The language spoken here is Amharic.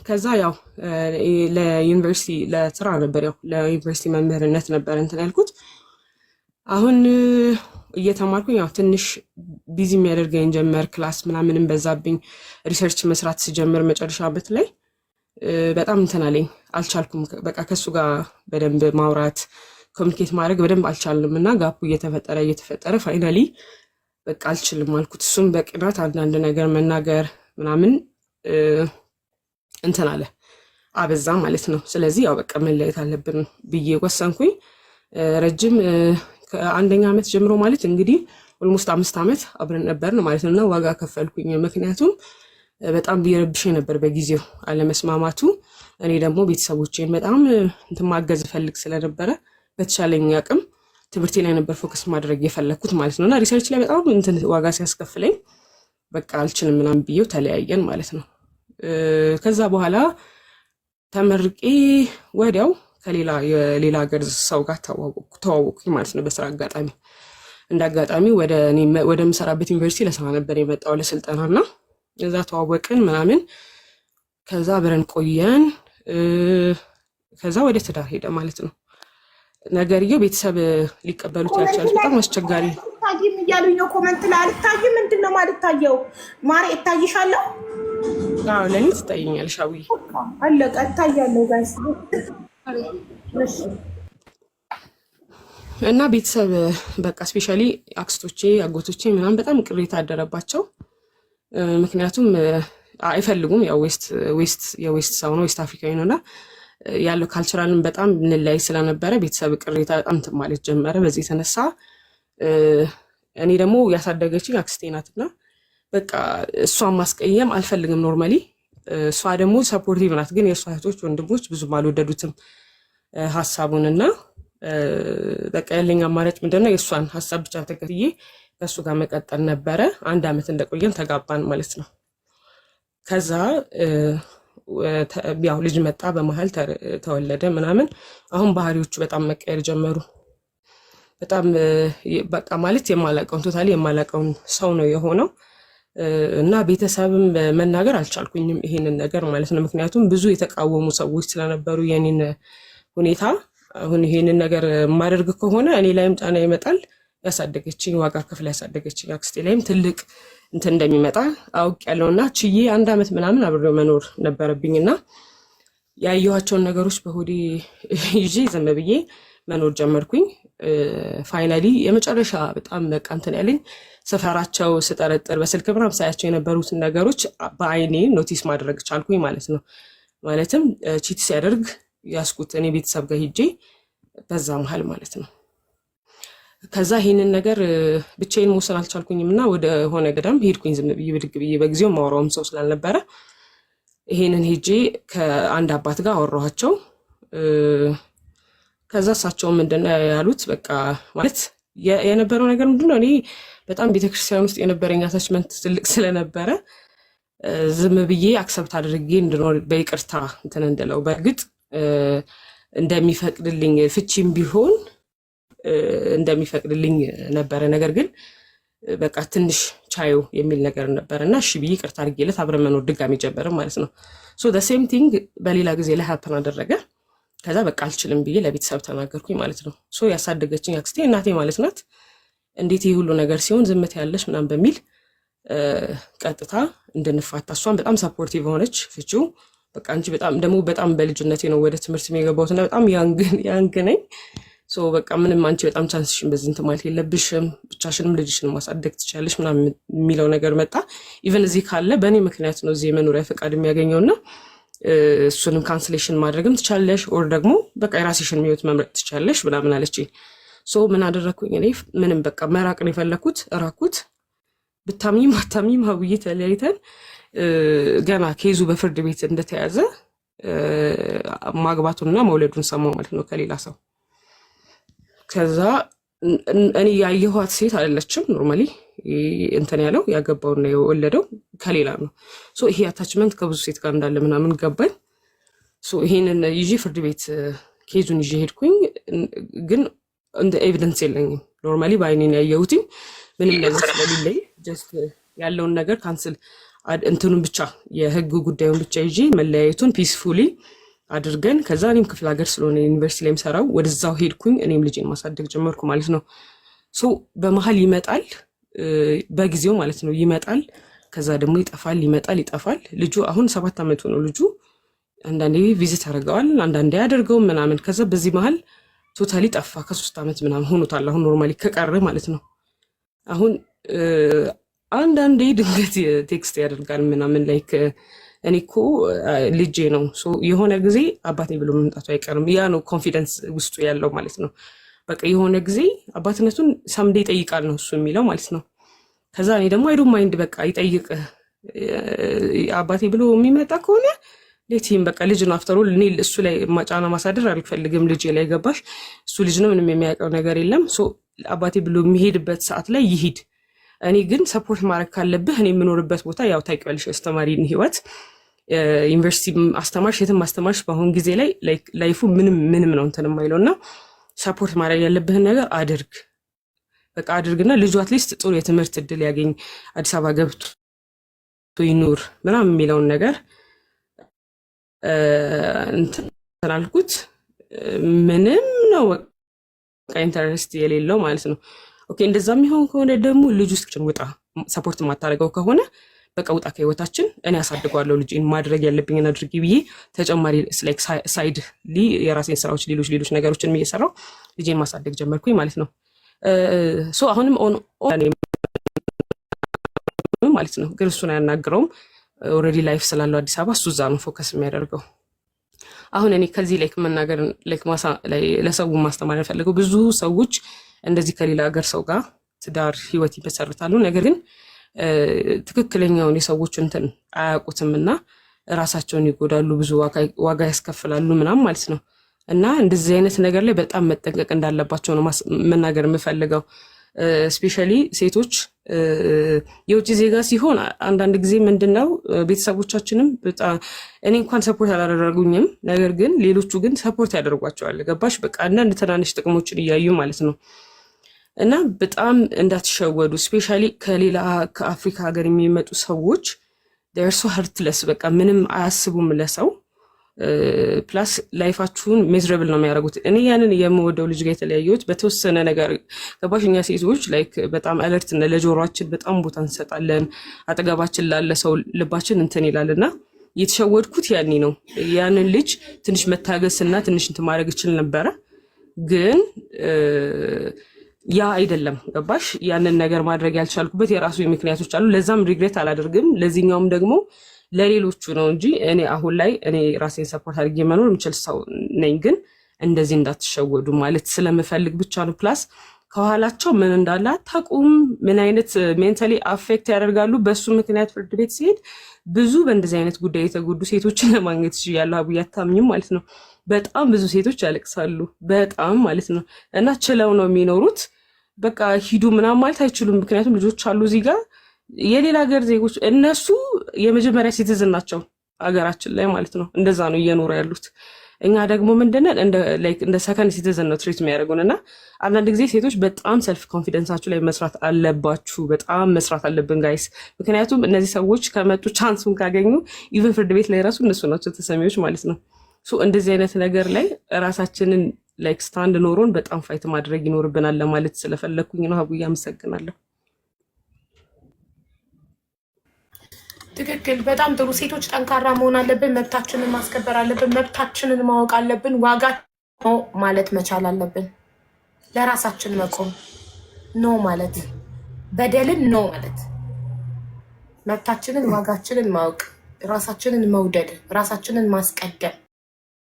ከዛ ያው ለዩኒቨርሲቲ ለስራ ነበር ያው ለዩኒቨርሲቲ መምህርነት ነበር እንትን ያልኩት። አሁን እየተማርኩኝ ያው ትንሽ ቢዚ የሚያደርገኝ ጀመር። ክላስ ምናምንም በዛብኝ። ሪሰርች መስራት ስጀምር መጨረሻ ዓመት ላይ በጣም እንትን አለኝ፣ አልቻልኩም። በቃ ከሱ ጋር በደንብ ማውራት ኮሚኒኬት ማድረግ በደንብ አልቻልንም እና ጋፑ እየተፈጠረ ፋይናሊ በቃ አልችልም አልኩት። እሱም በቅናት አንዳንድ ነገር መናገር ምናምን እንትን አለ አበዛ ማለት ነው። ስለዚህ ያው በቃ መለየት አለብን ብዬ ወሰንኩኝ። ረጅም ከአንደኛ ዓመት ጀምሮ ማለት እንግዲህ ኦልሞስት 5 ዓመት አብረን ነበርን ማለት ነውና ዋጋ ከፈልኩኝ። ምክንያቱም በጣም ቢረብሽ ነበር በጊዜው አለመስማማቱ። እኔ ደግሞ ቤተሰቦቼን በጣም እንትን ማገዝ ፈልግ ስለነበረ በተቻለኝ አቅም ትምህርቴ ላይ ነበር ፎከስ ማድረግ የፈለኩት ማለት ነውና ሪሰርች ላይ በጣም እንትን ዋጋ ሲያስከፍለኝ በቃ አልችልም ምናምን ብዬው ተለያየን ማለት ነው። ከዛ በኋላ ተመርቄ ወዲያው የሌላ ሀገር ሰው ጋር ተዋወቅኩኝ ማለት ነው በስራ አጋጣሚ። እንዳጋጣሚ ወደ ምሰራበት ዩኒቨርሲቲ ለስራ ነበር የመጣው ለስልጠናና እዛ ተዋወቅን ምናምን። ከዛ አብረን ቆየን። ከዛ ወደ ትዳር ሄደ ማለት ነው ነገርየው። ቤተሰብ ሊቀበሉት ያልቻሉት በጣም አስቸጋሪ ታይም እያሉኝ ነው ኮሜንት ላይ። አልታይም ምንድነው ማለት ታየው ማሪ እታይሻለሁ? አዎ ለኔ ትታየኛለሽ። አዊ አለቀ እታያለሁ ጋይስ። እና ቤተሰብ በቃ ስፔሻሊ አክስቶቼ አጎቶቼ ምናምን በጣም ቅሬታ አደረባቸው። ምክንያቱም አይፈልጉም፣ ያው የዌስት ሰው ነው፣ ዌስት አፍሪካዊ ነውና ያለው ካልቸራልን በጣም እንላይ ስለነበረ ቤተሰብ ቅሬታ በጣም እንትን ማለት ጀመረ። በዚህ የተነሳ እኔ ደግሞ ያሳደገችኝ አክስቴ ናትና በቃ እሷን ማስቀየም አልፈልግም ኖርማሊ። እሷ ደግሞ ሰፖርቲቭ ናት፣ ግን የእሷ እህቶች ወንድሞች ብዙም አልወደዱትም ሀሳቡንና በቃ ያለኝ አማራጭ ምንድነው የእሷን ሀሳብ ብቻ ተከትዬ ከእሱ ጋር መቀጠል ነበረ። 1 ዓመት እንደቆየን ተጋባን ማለት ነው። ከዛ ያው ልጅ መጣ፣ በመሀል ተወለደ ምናምን። አሁን ባህሪዎቹ በጣም መቀየር ጀመሩ። በጣም በቃ ማለት ቶታሊ የማላውቀውን ሰው ነው የሆነው እና ቤተሰብም መናገር አልቻልኩኝም ይሄንን ነገር ማለት ነው። ምክንያቱም ብዙ የተቃወሙ ሰዎች ስለነበሩ የኔን ሁኔታ። አሁን ይሄንን ነገር ማድረግ ከሆነ እኔ ላይም ጫና ይመጣል። ያሳደገችኝ ዋጋ ከፍላ ያሳደገችኝ አክስቴ ላይም ትልቅ እንትን እንደሚመጣ አውቄያለሁና ችዬ 1 ዓመት ምናምን አብሬው መኖር ነበረብኝና ያየኋቸውን ነገሮች በሆዴ ይዤ ዝም ብዬ መኖር ጀመርኩኝ። ፋይናሊ የመጨረሻ በጣም በቃ እንትን ያለኝ ሰፈራቸው ስጠረጥር በስልክ ምናምን ሳያቸው የነበሩትን ነገሮች በአይኔ ኖቲስ ማድረግ ቻልኩኝ ማለት ነው። ማለትም ቺት ሲያደርግ ያስኩት እኔ ቤተሰብ ጋር ሄጄ በዛ መሀል ማለት ነው። ከዛ ይሄንን ነገር ብቻዬን መወሰን አልቻልኩኝም እና ወደ ሆነ ገዳም ሄድኩኝ ዝም ብዬ ብድግ ብዬ። በጊዜው ማወራውም ሰው ስላልነበረ ይሄንን ሄጄ ከአንድ አባት ጋር አወራኋቸው። ከዛ እሳቸው ምንድነው ያሉት በቃ ማለት የነበረው ነገር ምንድነው እኔ በጣም ቤተክርስቲያን ውስጥ የነበረኝ አታችመንት ትልቅ ስለነበረ ዝም ብዬ አክሰፕት አድርጌ እንድኖር በይቅርታ እንትን እንደለው በእርግጥ እንደሚፈቅድልኝ ፍቺም ቢሆን እንደሚፈቅድልኝ ነበረ። ነገር ግን በቃ ትንሽ ቻዩ የሚል ነገር ነበርና እሺ ብዬ ይቅርታ አድርጌለት አብረን መኖር ድጋሚ ጀመርን ማለት ነው። ሶ ዘ ሴም ቲንግ በሌላ ጊዜ ላይ ሀፕን አደረገ። ከዛ በቃ አልችልም ብዬ ለቤተሰብ ተናገርኩኝ ማለት ነው። ሶ ያሳደገችኝ አክስቴ እናቴ ማለት ናት። እንዴት ይህ ሁሉ ነገር ሲሆን ዝምት ያለሽ ምናምን በሚል ቀጥታ እንድንፋታ እሷን በጣም ሰፖርቲቭ ሆነች። ፍቺው በቃ አንቺ በጣም በልጅነቴ ነው ወደ ትምህርት የገባሁትና በጣም ያንግ ነኝ። ሶ በቃ ምንም አንቺ በጣም ቻንስሽን በዚህ እንትን ማለት የለብሽም፣ ብቻሽንም ልጅሽንም ማሳደግ ትችላለሽ ምናምን የሚለው ነገር መጣ። ኢቨን እዚህ ካለ በእኔ ምክንያት ነው እዚህ የመኖሪያ ፈቃድ የሚያገኘውና እሱንም ካንስሌሽን ማድረግም ትችላለሽ፣ ኦር ደግሞ በቃ የራስሽን ህይወት መምረጥ ትችላለሽ ምናምን አለችኝ። ሶ ምን አደረኩኝ እኔ ምንም በቃ መራቅ ነው የፈለኩት። እራኩት ብታምኝም አታምኝም ሀብዬ ተለያይተን ገና ኬዙ በፍርድ ቤት እንደተያዘ ማግባቱንና መውለዱን ሰማሁ ማለት ነው ከሌላ ሰው። ከዛ እኔ ያየኋት ሴት አይደለችም። ኖርማሊ እንትን ያለው ያገባውና የወለደው ከሌላ ነው። ሶ ይሄ አታችመንት ከብዙ ሴት ጋር እንዳለ ምናምን ገባኝ። ሶ ይሄንን ይዤ ፍርድ ቤት ኬዙን ይዤ ሄድኩኝ። ግን እንደ ኤቪደንስ የለኝም። ኖርማሊ በአይኔን ያየሁት ምንም ነገር ስለሌለኝ ጀስት ያለውን ነገር ካንስል እንትኑን ብቻ የህግ ጉዳዩን ብቻ ይዤ መለያየቱን ፒስፉሊ አድርገን ከዛ እኔም ክፍለ ሀገር ስለሆነ ዩኒቨርሲቲ ላይም ሰራው ወደዛው ሄድኩኝ። እኔም ልጄን ማሳደግ ጀመርኩ ማለት ነው። ሶ በመሀል ይመጣል በጊዜው ማለት ነው ይመጣል። ከዛ ደግሞ ይጠፋል፣ ይመጣል፣ ይጠፋል። ልጁ አሁን 7 ዓመቱ ነው ልጁ። አንዳንዴ ቪዚት ያደርገዋል፣ አንዳንዴ ያደርገው ምናምን። ከዛ በዚህ መሀል ቶታሊ ጠፋ። ከ3 ዓመት ምናምን ሆኖታል አሁን ኖርማሊ ከቀረ ማለት ነው። አሁን አንዳንዴ ድንገት ቴክስት ያደርጋል ምናምን ላይክ እኔ እኮ ልጄ ነው የሆነ ጊዜ አባቴ ብሎ መምጣቱ አይቀርም። ያ ነው ኮንፊደንስ ውስጡ ያለው ማለት ነው። በቃ የሆነ ጊዜ አባትነቱን ሳምዴ ይጠይቃል ነው እሱ የሚለው ማለት ነው። ከዛ እኔ ደግሞ አይዶ ማይንድ በቃ ይጠይቅ አባቴ ብሎ የሚመጣ ከሆነ ሌትም በቃ ልጅ ነው አፍተሮል እኔ እሱ ላይ ማጫና ማሳደር አልፈልግም። ልጅ ላይ ገባሽ እሱ ልጅ ነው ምንም የሚያውቀው ነገር የለም። አባቴ ብሎ የሚሄድበት ሰዓት ላይ ይሂድ። እኔ ግን ሰፖርት ማድረግ ካለብህ እኔ የምኖርበት ቦታ ያው ታውቂዋለሽ አስተማሪን ህይወት ዩኒቨርሲቲ አስተማርሽ የትም አስተማርሽ በአሁን ጊዜ ላይ ላይፉ ምንም ነው እንትን የማይለውና ሰፖርት ማድረግ ያለብህን ነገር አድርግ በቃ አድርግና ልጁ አትሊስት ጥሩ የትምህርት እድል ያገኝ አዲስ አበባ ገብቶ ይኑር ምናምን የሚለውን ነገር እንትን አልኩት። ምንም ነው በቃ ኢንተረስት የሌለው ማለት ነው። ኦኬ እንደዛ የሚሆን ከሆነ ደግሞ ልጁ እስኪችን ውጣ ሰፖርት የማታደርገው ከሆነ በቃ ውጣ ከህይወታችን፣ እኔ አሳድገዋለሁ ልጅን ማድረግ ያለብኝን አድርጊ ብዬ ተጨማሪ ሳይድ የራሴን ስራዎች ሌሎች ነገሮችን እየሰራው ልጄን ማሳደግ ጀመርኩኝ ማለት ነው። አሁንም ማለት ነው ግን እሱን አያናግረውም። ኦልሬዲ ላይፍ ስላለው አዲስ አበባ እሱ እዛ ነው ፎከስ የሚያደርገው። አሁን እኔ ከዚህ መናገር ለሰው ማስተማር ያፈልገው ብዙ ሰዎች እንደዚህ ከሌላ ሀገር ሰው ጋር ትዳር ህይወት ይመሰርታሉ። ነገር ግን ትክክለኛውን የሰዎች እንትን አያውቁትም እና ራሳቸውን ይጎዳሉ፣ ብዙ ዋጋ ያስከፍላሉ ምናምን ማለት ነው። እና እንደዚህ አይነት ነገር ላይ በጣም መጠንቀቅ እንዳለባቸው ነው መናገር የምፈልገው። ስፔሻሊ ሴቶች የውጭ ዜጋ ሲሆን አንዳንድ ጊዜ ምንድነው ቤተሰቦቻችንም በጣም እኔ እንኳን ሰፖርት አላደረጉኝም፣ ነገር ግን ሌሎቹ ግን ሰፖርት ያደርጓቸዋል። ገባሽ በቃ አንዳንድ ትናንሽ ጥቅሞችን እያዩ ማለት ነው። እና በጣም እንዳትሸወዱ። ስፔሻሊ ከሌላ ከአፍሪካ ሀገር የሚመጡ ሰዎች ደርሶ ሀርትለስ በቃ ምንም አያስቡም ለሰው ፕላስ ላይፋችሁን ሜዝረብል ነው የሚያደርጉት። እኔ ያንን የምወደው ልጅ ጋር የተለያየሁት በተወሰነ ነገር ገባሽ። እኛ ሴቶች ላይክ በጣም አለርት እና ለጆሮአችን በጣም ቦታ እንሰጣለን። አጠገባችን ላለ ሰው ልባችን እንትን ይላልና የተሸወድኩት ያኔ ነው። ያንን ልጅ ትንሽ መታገስና ትንሽ እንትን ማድረግ እችል ነበረ፣ ግን ያ አይደለም ገባሽ። ያንን ነገር ማድረግ ያልቻልኩበት የራሱ ምክንያቶች አሉ። ለዛም ሪግሬት አላደርግም። ለዚህኛውም ደግሞ ለሌሎቹ ነው እንጂ እኔ አሁን ላይ እኔ ራሴን ሰፖርት አድርጌ መኖር የምችል ሰው ነኝ። ግን እንደዚህ እንዳትሸወዱ ማለት ስለምፈልግ ብቻ ነው። ፕላስ ከኋላቸው ምን እንዳለ አታውቁም፣ ምን አይነት ሜንታሊ አፌክት ያደርጋሉ። በሱ ምክንያት ፍርድ ቤት ሲሄድ ብዙ በእንደዚህ አይነት ጉዳይ የተጎዱ ሴቶችን ለማግኘት ያለው አብዬ አታምኝም ማለት ነው። በጣም ብዙ ሴቶች ያለቅሳሉ በጣም ማለት ነው። እና ችለው ነው የሚኖሩት። በቃ ሂዱ ምናምን ማለት አይችሉም። ምክንያቱም ልጆች አሉ እዚህ ጋር የሌላ ሀገር ዜጎች፣ እነሱ የመጀመሪያ ሲቲዝን ናቸው ሀገራችን ላይ ማለት ነው። እንደዛ ነው እየኖሩ ያሉት። እኛ ደግሞ ምንድነን እንደ ሰከንድ ሲቲዝን ነው ትሪት የሚያደርጉን። እና አንዳንድ ጊዜ ሴቶች በጣም ሰልፍ ኮንፊደንሳችሁ ላይ መስራት አለባችሁ። በጣም መስራት አለብን ጋይስ። ምክንያቱም እነዚህ ሰዎች ከመጡ ቻንሱን ካገኙ ኢቨን ፍርድ ቤት ላይ ራሱ እነሱ ናቸው ተሰሚዎች ማለት ነው። እንደዚህ አይነት ነገር ላይ ራሳችንን ላይክ ስታንድ ኖሮን በጣም ፋይት ማድረግ ይኖርብናል ለማለት ስለፈለኩኝ ነው። አቡዬ አመሰግናለሁ። ትክክል፣ በጣም ጥሩ። ሴቶች ጠንካራ መሆን አለብን። መብታችንን ማስከበር አለብን። መብታችንን ማወቅ አለብን። ዋጋ ማለት መቻል አለብን። ለራሳችን መቆም ኖ ማለት፣ በደልን ኖ ማለት፣ መብታችንን ዋጋችንን ማወቅ፣ ራሳችንን መውደድ፣ ራሳችንን ማስቀደም